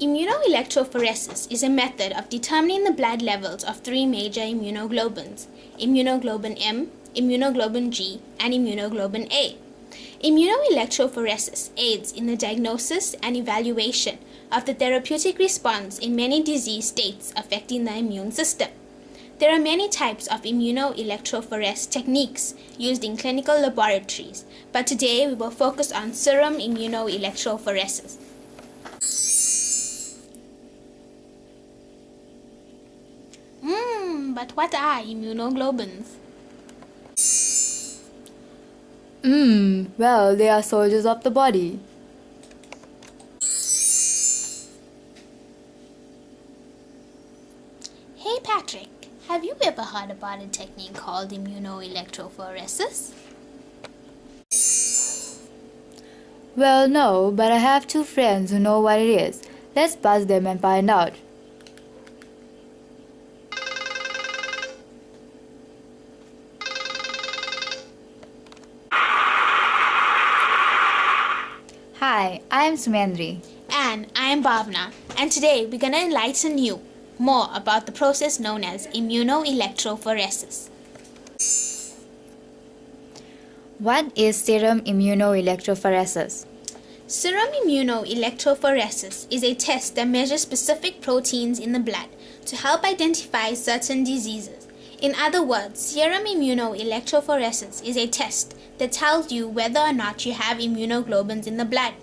Immunoelectrophoresis is a method of determining the blood levels of three major immunoglobulins: immunoglobulin M, immunoglobulin G, and immunoglobulin A. Immunoelectrophoresis aids in the diagnosis and evaluation of the therapeutic response in many disease states affecting the immune system. There are many types of immunoelectrophoresis techniques used in clinical laboratories, but today we will focus on serum immunoelectrophoresis. But what are immunoglobulins? Well, they are soldiers of the body. Hey Patrick, have you ever heard about a technique called immunoelectrophoresis? Well, no, but I have two friends who know what it is. Let's buzz them and find out. Hi, I am Sumendri. And I am Bhavna, and today we're going to enlighten you more about the process known as immunoelectrophoresis. What is serum immunoelectrophoresis? Serum immunoelectrophoresis is a test that measures specific proteins in the blood to help identify certain diseases. In other words, serum immunoelectrophoresis is a test that tells you whether or not you have immunoglobulins in the blood.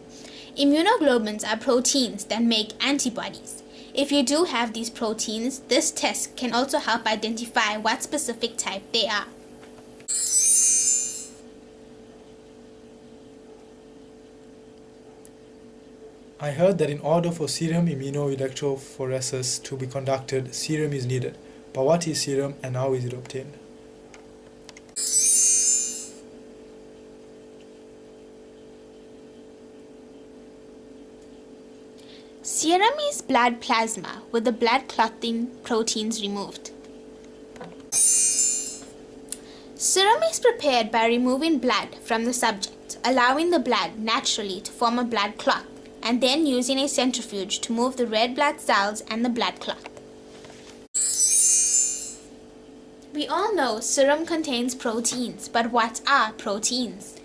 Immunoglobulins are proteins that make antibodies. If you do have these proteins, this test can also help identify what specific type they are. I heard that in order for serum immunoelectrophoresis to be conducted, serum is needed. But what is serum and how is it obtained? Serum is blood plasma with the blood clotting proteins removed. Serum is prepared by removing blood from the subject, allowing the blood naturally to form a blood clot, and then using a centrifuge to move the red blood cells and the blood clot. We all know serum contains proteins, but what are proteins?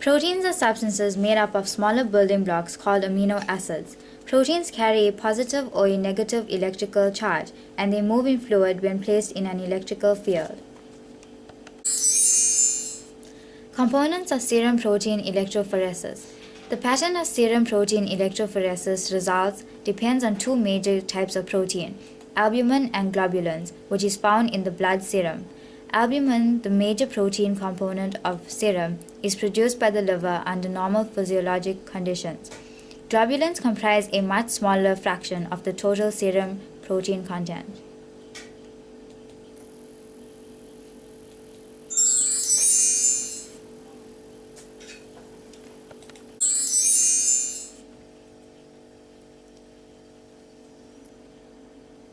Proteins are substances made up of smaller building blocks called amino acids. Proteins carry a positive or a negative electrical charge, and they move in fluid when placed in an electrical field. Components of serum protein electrophoresis. The pattern of serum protein electrophoresis results depends on two major types of protein, albumin and globulins, which is found in the blood serum. Albumin, the major protein component of serum, is produced by the liver under normal physiologic conditions. Globulins comprise a much smaller fraction of the total serum protein content.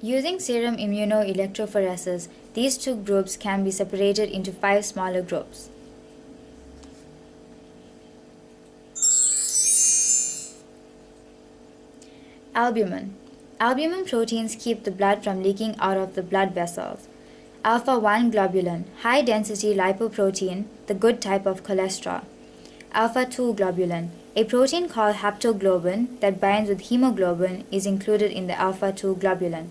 Using serum immunoelectrophoresis, these two groups can be separated into 5 smaller groups. Albumin. Albumin proteins keep the blood from leaking out of the blood vessels. Alpha-1 globulin, high-density lipoprotein, the good type of cholesterol. Alpha-2 globulin, a protein called haptoglobin that binds with hemoglobin, is included in the alpha-2 globulin.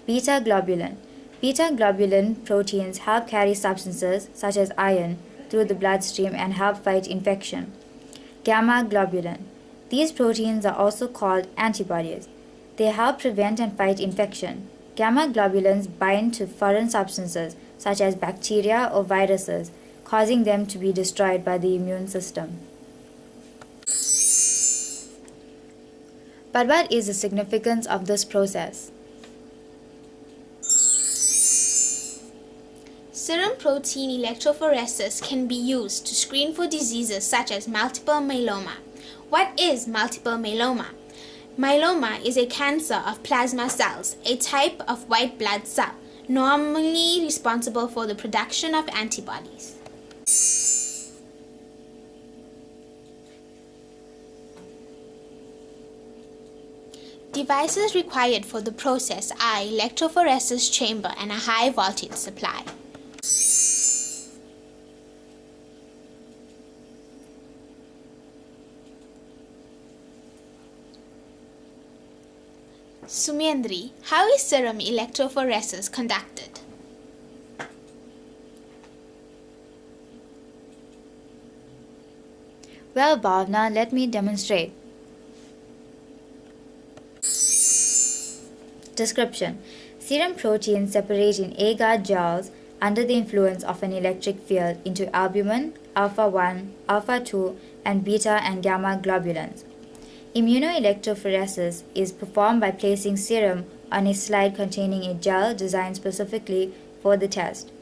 Beta globulin. Beta globulin proteins help carry substances, such as iron, through the bloodstream and help fight infection. Gamma globulin. These proteins are also called antibodies. They help prevent and fight infection. Gamma globulins bind to foreign substances, such as bacteria or viruses, causing them to be destroyed by the immune system. But what is the significance of this process? Serum protein electrophoresis can be used to screen for diseases such as multiple myeloma. What is multiple myeloma? Myeloma is a cancer of plasma cells, a type of white blood cell, normally responsible for the production of antibodies. Devices required for the process are electrophoresis chamber and a high voltage supply. Sumyendri, how is serum electrophoresis conducted? Well, Bhavna, let me demonstrate. Description: serum proteins separate in agar gels under the influence of an electric field into albumin, alpha 1, alpha 2, and beta and gamma globulins. Immunoelectrophoresis is performed by placing serum on a slide containing a gel designed specifically for the test.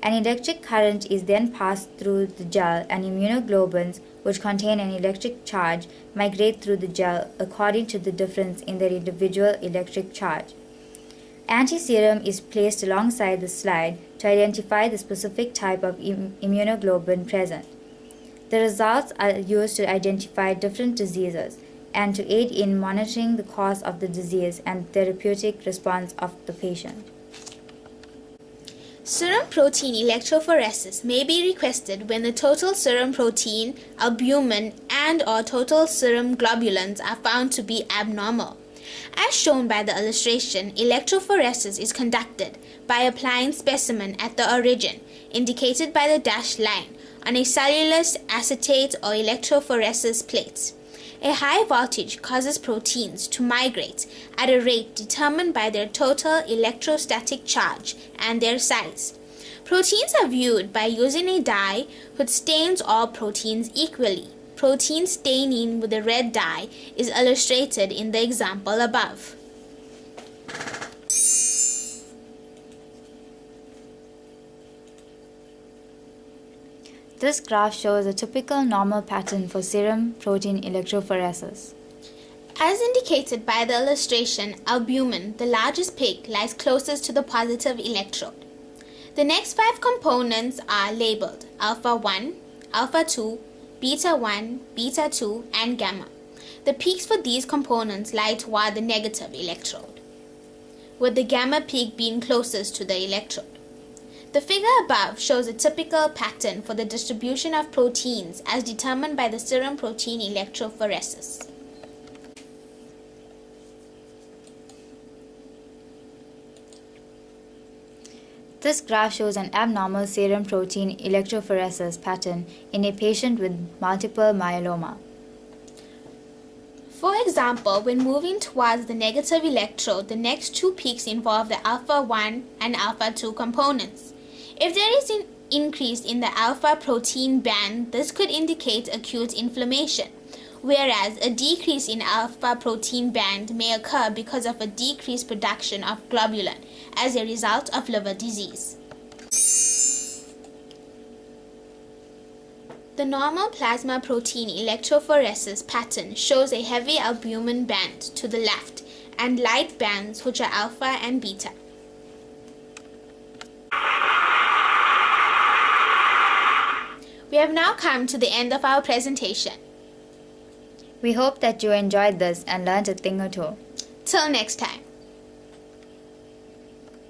An electric current is then passed through the gel, and immunoglobulins, which contain an electric charge, migrate through the gel according to the difference in their individual electric charge. Antiserum is placed alongside the slide to identify the specific type of immunoglobulin present. The results are used to identify different diseases and to aid in monitoring the cause of the disease and therapeutic response of the patient. Serum protein electrophoresis may be requested when the total serum protein, albumin, and/or total serum globulins are found to be abnormal. As shown by the illustration, electrophoresis is conducted by applying specimen at the origin, indicated by the dashed line, on a cellulose acetate or electrophoresis plate. A high voltage causes proteins to migrate at a rate determined by their total electrostatic charge and their size. Proteins are viewed by using a dye which stains all proteins equally. Protein staining with a red dye is illustrated in the example above. This graph shows a typical normal pattern for serum protein electrophoresis. As indicated by the illustration, albumin, the largest peak, lies closest to the positive electrode. The next 5 components are labeled alpha 1, alpha 2, beta 1, beta 2, and gamma. The peaks for these components lie toward the negative electrode, with the gamma peak being closest to the electrode. The figure above shows a typical pattern for the distribution of proteins as determined by the serum protein electrophoresis. This graph shows an abnormal serum protein electrophoresis pattern in a patient with multiple myeloma. For example, when moving towards the negative electrode, the next 2 peaks involve the alpha 1 and alpha 2 components. If there is an increase in the alpha protein band, this could indicate acute inflammation, whereas a decrease in alpha protein band may occur because of a decreased production of globulin as a result of liver disease. The normal plasma protein electrophoresis pattern shows a heavy albumin band to the left and light bands which are alpha and beta. We have now come to the end of our presentation. We hope that you enjoyed this and learned a thing or two. Till next time.